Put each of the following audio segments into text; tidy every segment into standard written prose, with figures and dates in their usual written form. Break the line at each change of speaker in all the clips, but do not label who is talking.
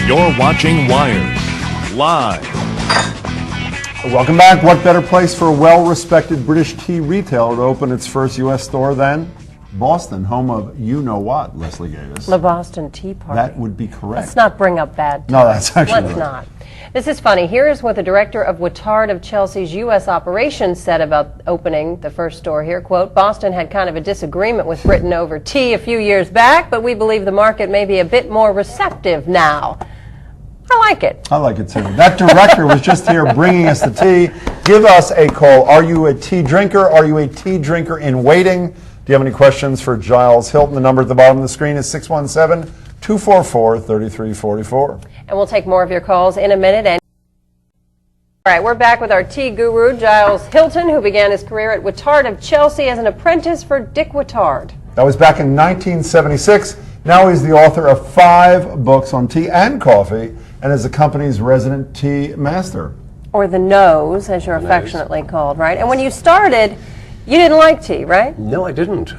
You're watching Wired, live.
Welcome back. What better place for a well-respected British tea retailer to open its first U.S. store than Boston, home of you-know-what, Leslie Gavis.
The Boston Tea Party.
That would be correct.
Let's not bring up bad times.
No, that's actually
Let's
right.
not. This is funny. Here is what the director of Whittard of Chelsea's U.S. operations said about opening the first store here. Quote, Boston had kind of a disagreement with Britain over tea a few years back, but we believe the market may be a bit more receptive now. I like it.
I like it too. That director was just here bringing us the tea. Give us a call. Are you a tea drinker? Are you a tea drinker in waiting? Do you have any questions for Giles Hilton? The number at the bottom of the screen is 617-244-3344.
And we'll take more of your calls in a minute. And all right, we're back with our tea guru, Giles Hilton, who began his career at Whittard of Chelsea as an apprentice for Dick Whittard.
That was back in 1976. Now he's the author of 5 books on tea and coffee and is the company's resident tea master.
Or the nose, as you're affectionately called, right? And when you started, you didn't like tea, right?
No, I didn't.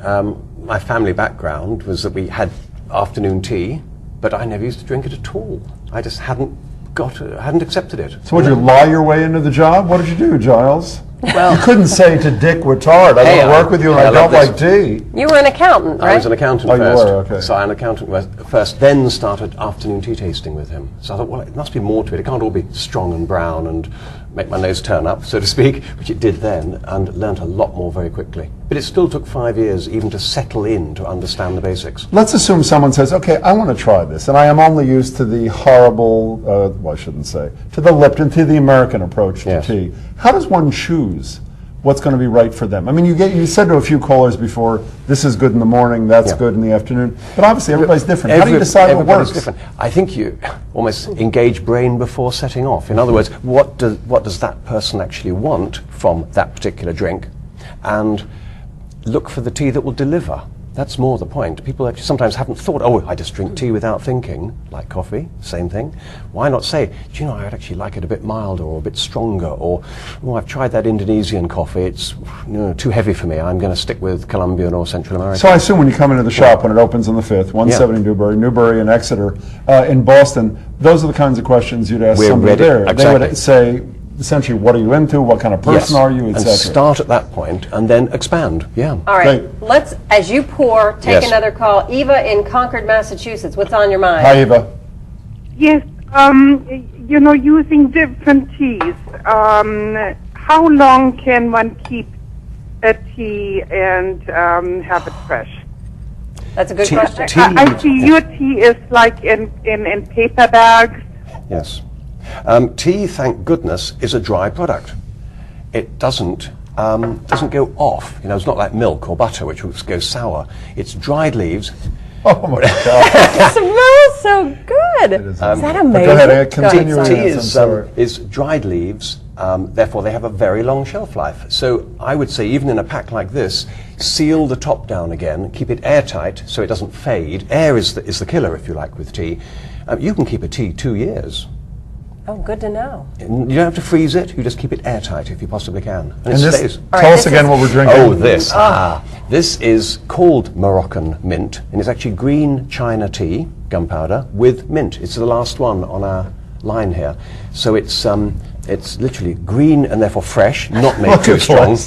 My family background was that we had afternoon tea, but I never used to drink it at all. I just hadn't accepted it.
So would you lie your way into the job? What did you do, Giles?
Well,
you couldn't say to Dick Whittard, I want to work with you and I don't like tea.
You were an accountant, right?
I was an accountant
Oh,
first.
you were, okay.
So I'm an accountant first, then started afternoon tea tasting with him. So I thought, well, it must be more to it. It can't all be strong and brown and make my nose turn up, so to speak, which it did then, and learnt a lot more very quickly. But it still took 5 years even to settle in to understand the basics.
Let's assume someone says, okay, I want to try this, and I am only used to the horrible, well, I shouldn't say, to the Lipton, to the American approach to tea. How does one choose what's going to be right for them? I mean, you said to a few callers before, this is good in the morning, that's good in the afternoon, but obviously everybody's different. How do you decide what works?
Different. I think you almost engage brain before setting off. In other words, what does that person actually want from that particular drink? And look for the tea that will deliver. That's more the point. People actually sometimes haven't thought, oh, I just drink tea without thinking, like coffee, same thing. Why not say, do you know, I'd actually like it a bit milder or a bit stronger, or, oh, I've tried that Indonesian coffee, it's too heavy for me, I'm going to stick with Colombian or Central American.
So I assume when you come into the shop, when it opens on the 5th, 170 Newbury and Exeter, in Boston, those are the kinds of questions you'd ask somebody there.
Exactly.
They would say, essentially, what are you into, what kind of person are you, etc.
And start at that point and then expand,
All right,
Great.
let's, as you pour, take another call. Eva in Concord, Massachusetts, what's on your mind?
Hi, Eva.
Yes, using different teas, how long can one keep a tea and have it fresh?
That's a good question.
I see your tea is like in paper bags.
Yes. Tea, thank goodness, is a dry product. It doesn't go off. It's not like milk or butter, which goes sour. It's dried leaves.
Oh my God!
It smells so good.
Is
that amazing?
Go ahead, continue.
Tea is dried leaves. Therefore, they have a very long shelf life. So I would say, even in a pack like this, seal the top down again, keep it airtight so it doesn't fade. Air is the killer, if you like, with tea. You can keep a tea 2 years.
Oh, good to know.
You don't have to freeze it, you just keep it airtight if you possibly can. And it
this,
stays.
tell us again what we're drinking.
Oh, this. This is called Moroccan mint, and it's actually green China tea, gunpowder, with mint. It's the last one on our line here. So it's literally green and therefore fresh, not made too strong.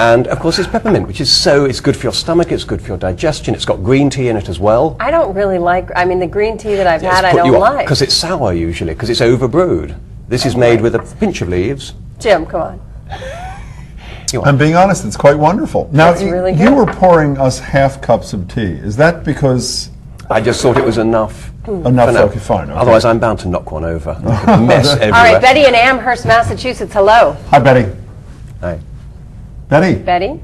And of course it's peppermint, which is it's good for your stomach, it's good for your digestion, it's got green tea in it as well.
I don't really like, the green tea that I've had I don't like.
Because it's sour usually, because it's overbrewed. This is made with a pinch of leaves.
Jim, come on.
I'm being honest, it's quite wonderful. Now,
really
you were pouring us half cups of tea. Is that because...
I just thought it was enough.
Enough, okay, fine. Okay.
Otherwise I'm bound to knock one over. Mess everywhere.
All right, Betty in Amherst, Massachusetts, hello.
Hi, Betty.
Hi.
Betty.
Betty?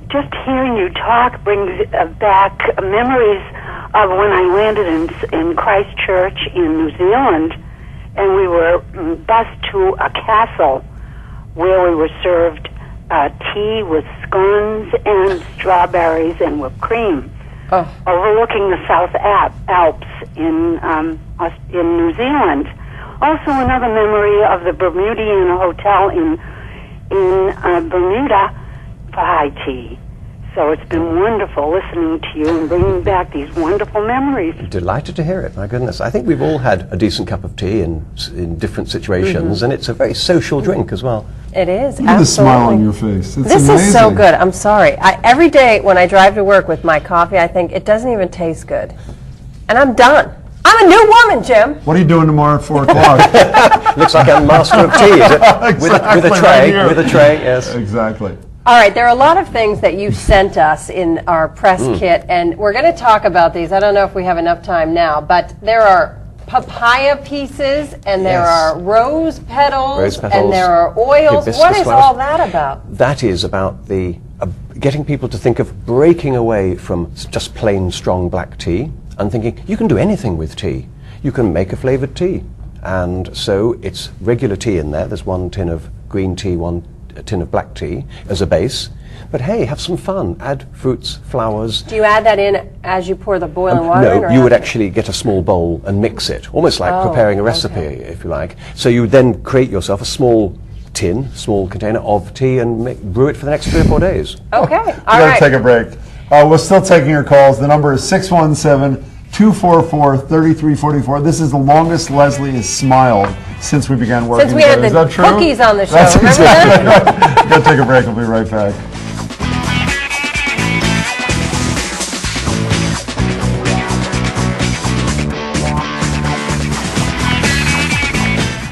Just hearing you talk brings back memories of when I landed in Christchurch in New Zealand, and we were bused to a castle where we were served tea with scones and strawberries and whipped cream, overlooking the South Alps in New Zealand. Also, another memory of the Bermudian Hotel in Bermuda for high tea. So it's been wonderful listening to you and bringing back these wonderful memories.
Delighted to hear it, my goodness. I think we've all had a decent cup of tea in different situations, and it's a very social drink as well.
It is,
Look at the smile on your face. It's
This
amazing.
is so good. I'm sorry. Every day when I drive to work with my coffee, I think it doesn't even taste good. And I'm done. I'm a new woman, Jim.
What are you doing tomorrow at 4 o'clock?
Looks like a master of tea, is it? With a
Exactly,
tray,
right here.
with a tray, yes.
Exactly.
All right, there are a lot of things that you sent us in our press kit, and we're going to talk about these. I don't know if we have enough time now, but there are papaya pieces, and there are rose petals, and there are oils. What is all that about?
That is about the getting people to think of breaking away from just plain strong black tea and thinking you can do anything with tea. You can make a flavored tea. And so it's regular tea in there. There's 1 tin of green tea, 1 tin of black tea as a base. But hey, have some fun. Add fruits, flowers.
Do you add that in as you pour the boiling water in?
No,
Or
you would
after?
actually get a small bowl and mix it, almost like preparing a recipe, if you like. So you then create yourself a small tin, small container of tea and brew it for the next 3 or 4 days.
Okay, all
We gotta
right.
take a break. We're still taking your calls. The number is 617-244-3344. This is the longest Leslie has smiled since we began working
Since we had
together. Is
the
that true?
cookies on the show,
That's
remember
exactly
that?
right. We're going to take a break. We'll be right back.